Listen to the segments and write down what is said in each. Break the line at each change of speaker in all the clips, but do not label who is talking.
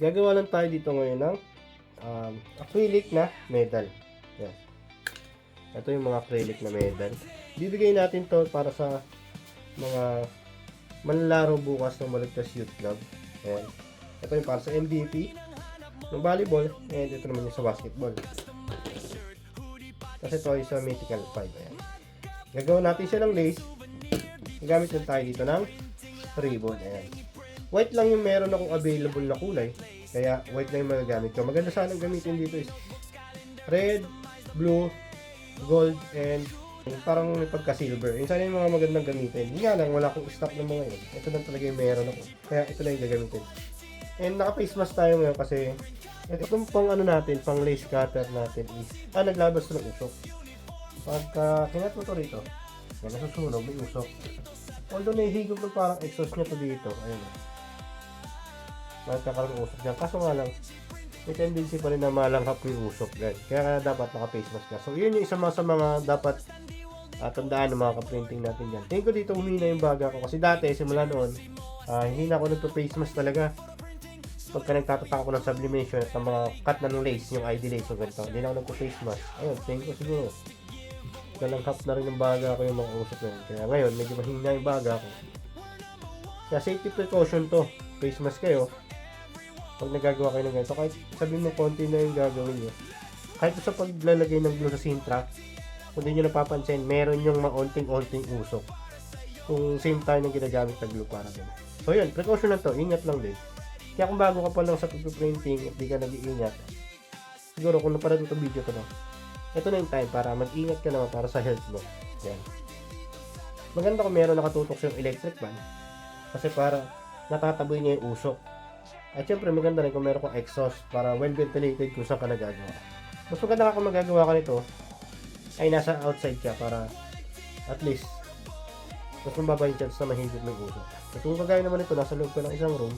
Gagawa lang tayo dito ngayon ng acrylic na medal. Yan. Ito yung mga acrylic na medal. Bibigay natin to para sa mga manlalaro bukas ng Maligtas Youth Club. Ayan. Ito yung para sa MVP ng volleyball, and ito naman yung sa basketball. Kasi ito ay sa Mythical 5. Ayan. Gagawa natin siya ng lace. Gagamit din tayo dito ng ribbon. Ayan. White lang yung meron akong available na kulay. Kaya white lang yung magagamit ko. Maganda sana gamitin dito is red, blue, gold, and parang may pagka-silver. Yung sana yung mga magandang gamitin. Hindi nga lang, wala akong stock ng mga yun. Ito lang talaga yung meron ako. Kaya ito lang yung gagamitin. And naka-face mask tayo ngayon kasi itong pang ano natin, pang lace cutter natin is naglabas ng usok. Pagka kinat mo to rito, yan nasusunog, may usok. Although nahihigop ng parang exhaust niya to dito. Ayun. Magkakaroon ng usok dyan. Kaso nga lang, may tendency pa rin na malanghap yung usok. Yan. Kaya dapat naka-face mask ka. So yun yung isa sa mga dapat tandaan ng mga ka-printing natin dyan. Tingin ko dito humina yung baga ko. Kasi dati, simula noon, hindi na ako nagpa-face mask talaga. Pagka nagtatatak ako ng sublimation at ng mga cut na ng lace, yung ID lace o ganito, hindi na ako nagpa-face mask. Ayun, tingin ko siguro nalanghap na rin yung baga ko yung mga usok na yun. Kaya ngayon, medyo mahina yung baga ko. Kaya safety precaution to. Face mask kayo. Pag nagagawa kayo ng ganito, kahit sabihin mo konti na yung gagawin nyo. Kahit sa paglalagay ng glue sa sintra, kung di nyo napapansin, meron yung maunting-unting usok. Kung same time yung ginagamit na glue para gano'n. So yun, precaution na to, ingat lang din. Kaya kung bago ka pa lang sa printing at di ka nag-iingat, siguro kung napanood mo itong video ko na, ito na yung time para mag-ingat ka naman para sa health mo. Yan. Maganda kung meron nakatutok sa yung electric fan, kasi para natataboy niya yung usok. At syempre maganda rin kung meron kang exhaust para well ventilated kung saan ka nagagawa. Mas maganda kung magagawa ka nito ay nasa outside ka para at least mas mababa yung chance na mahigit ng usok. At kung kagaya naman ito, nasa loob ka ng isang room,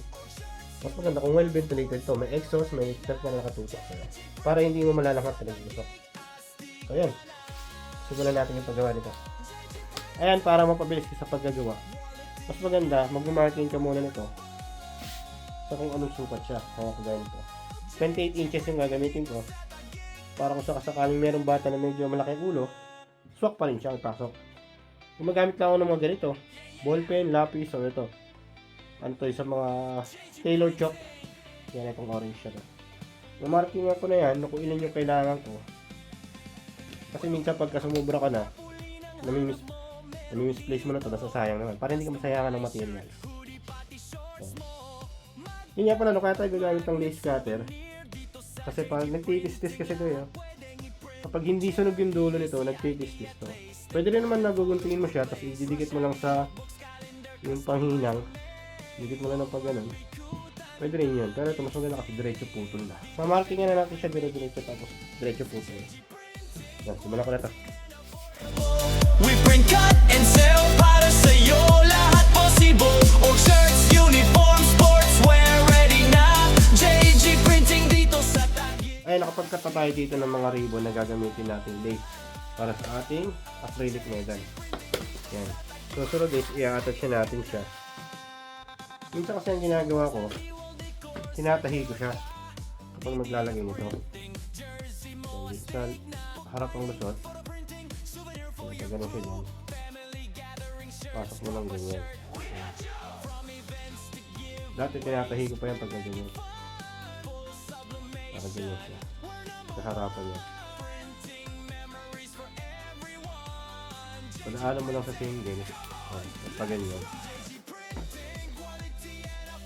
mas maganda kung well ventilated to, may exhaust, may step na nakatutok sa'yo para hindi mo malalangat talaga yung usok. So ayan, simulan natin yung paggawa nito. Ayan, para mapabilis ka sa paggagawa, mas maganda mag-marking ka muna nito sa kung anong sukat siya. Kaya kagaya nito 28 inches yung gagamitin ko para kung sakasakaling merong bata na medyo malaki ulo, swak pa rin siya ang pasok. Gumagamit lang ako ng mga ganito, ballpen, lapis, o ito ano to, sa mga tailor chalk. Yan, itong orange siya. Mamarking ako na yan kung ilan yung kailangan ko. Kasi minsan pagka sumubra ka na, nami-misplace mo na to, nasasayang naman. Para hindi ka masayangan ng materials. Yun nga pala, kaya tayo gagamit ng lace cutter. Kasi pag nagtitis-tis kasi ito yun. Kapag hindi sunog yung dulo nito, nagtitis-tis to. Pwede rin naman naguguntingin mo siya, tapos ididikit mo lang sa yung panghinang. Dikit mo lang ng pag ganun. Pwede rin yun. Pero ito mas maganda kasi diretso putol na. Mamarking na natin siya diretso tapos diretso putol. Yan, simulan ko na ito.
We print, cut, and sell para sa'yo lahat possible. Org shirts, uniform, sportswear, ready na. JG Printing dito sa Taguig.
Ay, nakapagkat tayo dito ng mga ribbon na gagamitin natin lace para sa ating acrylic medal. Yan. So, sunod is i-attach natin siya. Minsan kasi ang ginagawa ko, sinatahi ko siya kapag maglalagay nito. So, sa harap ng lusot, so, ganun siya dyan. Pasok mo lang ganyan. Dati tinatahi ko pa yan pag ganyan. Para ganyan siya. Sa harapan niya. Padaanan mo lang sa single. Pag ganyan.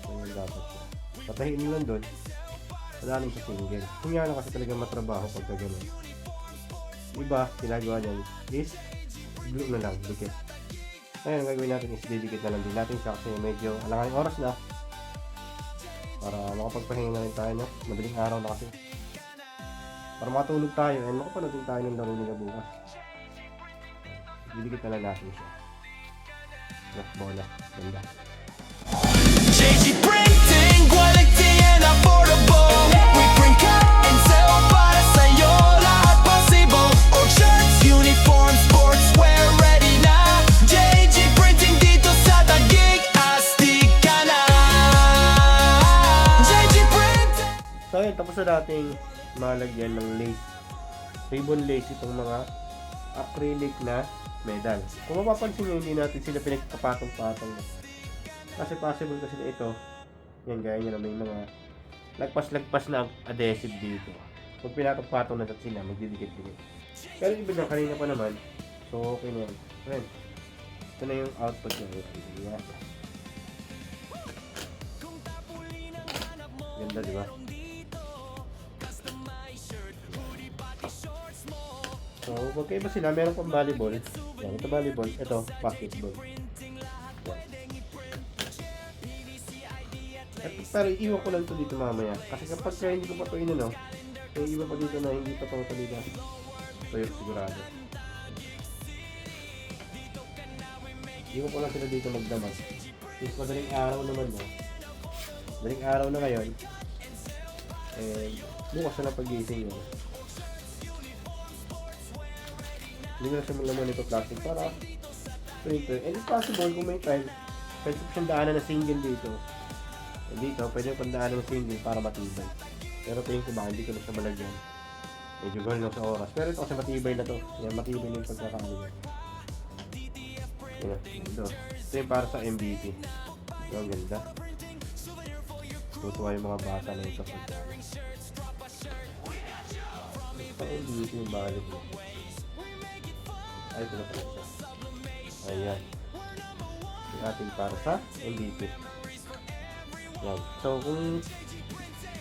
Ayan dapat siya. Patahin mo lang doon. Padalim sa single. Kung yan kasi talaga matrabaho pagka gano'n. Iba, ginagawa niyan is glue na lang, dikit. Ngayon, ang gagawin natin is didikit na lang din natin siya kasi medyo alangan yung oras na. Para makapagpahinga na rin tayo, no? Madaling araw na kasi. Para makatulog tayo, and makapanood din tayo ng laro nila bukas. Didikit na lang natin siya. Left bola. Ganda.
JG Printing, quality and affordable. We print, cut, and sell para sa'yo lahat possible. Org shirts, uniform, sportswear, ready na. JG Printing dito sa Taguig, astig ka na. JG Printing.
So ayun, tapos na nating malagyan ng lace, ribbon lace itong mga acrylic na medal. Kung mapapansin nyo, hindi natin sila pinagkapatong-patong. Kasi possible kasi na ito, yan gaya nyo na may mga lagpas-lagpas na adhesive dito. Pag pinatong-patong na sila, magdidikit-dikit. Pero iba na, kanina pa naman, so okay na yan. Ayan. Ito na yung output niya. Yan. Ganda, di ba? So, magkaiba sila. Meron pang volleyball. Yan, ito volleyball. Ito, basketball. Yan. At, pero iiwan ko lang ito dito mamaya. Kasi kapag hindi ko pa ito inano, may iba pa dito na hindi pa totally na tuyo sigurado. Iwan ko lang sila dito magdamag. Since madaling araw naman mo. Madaling araw na ngayon. And bukas na lang pag-gising nyo. Hindi na siya laman ito plastic para printer. And if possible, kung may time, pwede ko siyang daanan na single dito. And dito, pwede ko daanan ng single para matibay. Pero tingin ko baka hindi ko na siya malagyan. Medyo gawin lang sa oras. Pero ito kasi matibay na to. Yan, matibay na yung pagkakano niya. Yan, ito. Ito yung para sa MVP. Ito ang ganda. Tutuwa yung mga bata na ito. Ito ang MVP yung balik mo. Ay, ito na pala siya. Ayan. Yung ating para sa MVP. Yan. So, kung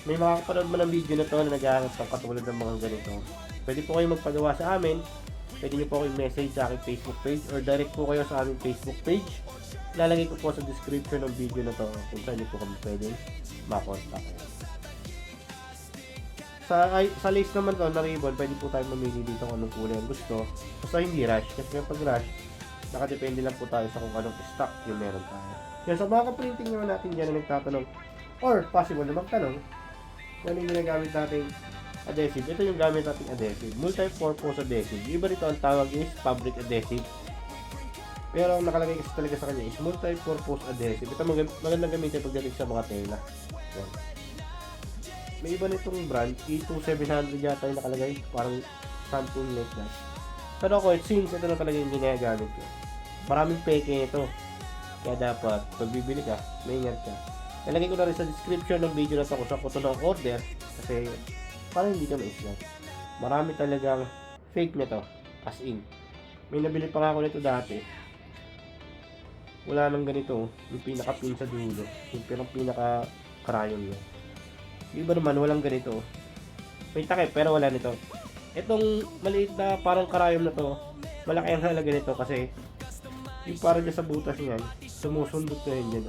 may makakapanood mo ng video na to na nag-aangat ng katulad ng mga ganito, pwede po kayo magpagawa sa amin. Pwede nyo po kayo message sa aking Facebook page or direct po kayo sa aming Facebook page. Lalagay ko po sa description ng video na to kung saan nyo po kami pwedeng makontak. Sa lace naman to na ribbon, pwede po tayo mamili dito kung anong kulay ang gusto. Basta hindi rush, kasi kapag rush, nakadepende lang po tayo sa kung anong stock yung meron tayo. Yan, sa mga ka-printing naman natin dyan na nagtatanong, or possible na magtanong, ano yung ginagamit nating adhesive. Ito yung gamit nating adhesive, multi-purpose adhesive. Yung iba rito ang tawag is fabric adhesive. Pero ang nakalagay kasi talaga sa kanya is multi-purpose adhesive. Ito magandang gamitin pagdating sa mga tela. Yan. May iba nitong brand, E2700 yata yung nakalagay, parang something like that. Pero ako, since ito na talaga yung ginagamit ko, maraming peke ito. Kaya dapat, pag bibili ka, may ingat ka. Nalagay ko na rin sa description ng video na ito kung saan ko ito na-order, kasi parang hindi ka ma-islat. Marami talagang fake na to, as in. May nabili pa nga ako nito dati. Wala nang ganito, yung pinaka-pin sa dulo, yung pinaka-crayon niya. Yung iba naman, walang ganito. May takip, pero wala nito. Itong maliit na parang karayom na to, malaki ang halaga nito kasi yung parang dyan sa butas niyan, sumusundot na yun dyan.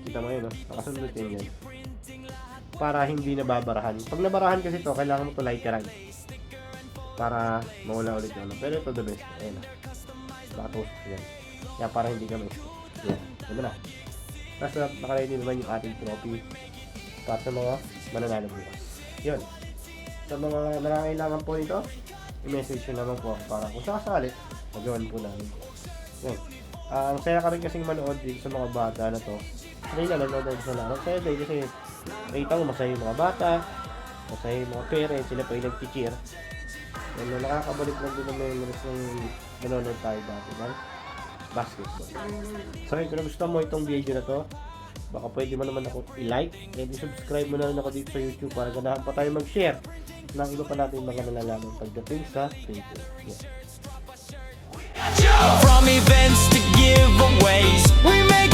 Kita mo yun, nakasundot yun dyan. Para hindi nababarahan. Pag nabarahan kasi to, kailangan mo to lighteran. Para mawala ulit yun. Pero ito the best. Ayan na. Nakatusok yan. Kaya para hindi ka ma-escape. Yan. Ito na. Tapos nakalagay naman yung ating trophy para sa mga mananalo bukas. Yun. Sa mga nangangailangan po nito, i-message nyo naman po para kung sakasali, magawan po namin. Yun. Ang saya ka rin kasing manood dito sa mga bata na to. Hindi na nanonood sa laro. Saya din kasi nakita mo masaya yung mga bata, masaya yung mga parents, sila pa yung nag-cheer. Yan, nakakabalik lang din ng memories ng nanonood tayo dati ng basketball. So kung gusto mo itong video na to, baka pwede mo naman ako i-like and i-subscribe mo na rin ako dito sa YouTube para ganahan pa tayo mag-share ng iba pa natin mga nalalaman pagdating sa printing. Yeah.
From events to giveaways, we make